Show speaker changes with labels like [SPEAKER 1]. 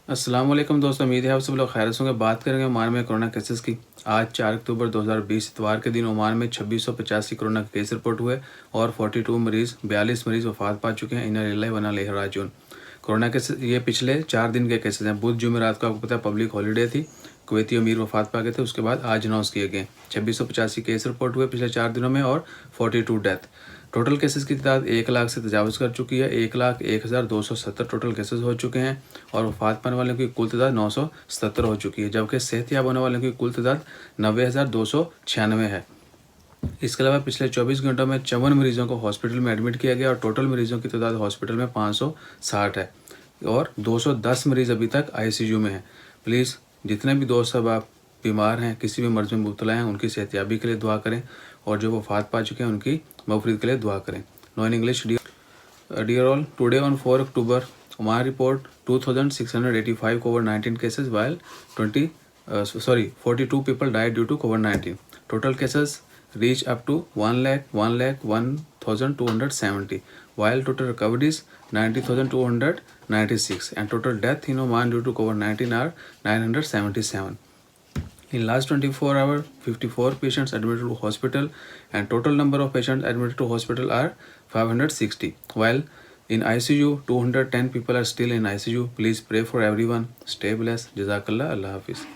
[SPEAKER 1] अस्सलाम वालेकुम दोस्तों, उम्मीद है आप सब लोग खैर से होंगे। बात करेंगे ओमान में कोरोना केसेस की। आज 4 अक्टूबर 2020 इतवार के दिन ओमान में 2685 कोरोना के केस रिपोर्ट हुए और 42 मरीज़ वफात पा चुके हैं। इन्ना लिल्लाहि व इन्ना इलैहि राजिऊन। कोरोना के ये पिछले 4 दिन के केसेस हैं। बुध जुमेरात को आपको पता है पब्लिक हॉलीडे थी, कुवैती अमीर वफात पा गए थे। उसके बाद आज अनाउंस किए गए 2685 केस रिपोर्ट हुए पिछले 4 दिनों में और 42 डेथ। टोटल केसेस की तादाद 1 लाख से तजावज़ कर चुकी है। 1,01,270 टोटल केसेस हो चुके हैं और वफात पाने वालों की कुल तादाद 977 हो चुकी है, जबकि सेहतयाब होने वालों की कुल तादाद 90,296 है। इसके अलावा पिछले 24 घंटों में 54 मरीजों को हॉस्पिटल में एडमिट किया गया और टोटल मरीजों की तादाद हॉस्पिटल में 560 है और 210 मरीज़ अभी तक ICU में हैं। प्लीज़ जितने भी दोस्त सब आप बीमार हैं, किसी भी मर्ज़ में मुब्तला हैं, उनकी सेहतयाबी के लिए दुआ करें और जो वफात पा चुके हैं उनकी मग़फ़िरत के लिए दुआ करें। No in English. Dear all, today on 4 October, Oman report 2,685 COVID-19 cases, while 42 people died due to COVID-19. Total cases reach up to 1,01,270, while total recoveries 90,296, and total death in Oman due to COVID-19 are 977. In last 24 hours, 54 patients admitted to hospital and total number of patients admitted to hospital are 560. While in ICU, 210 people are still in ICU. Please pray for everyone. Stay blessed. Jazakallah. Allah Hafiz.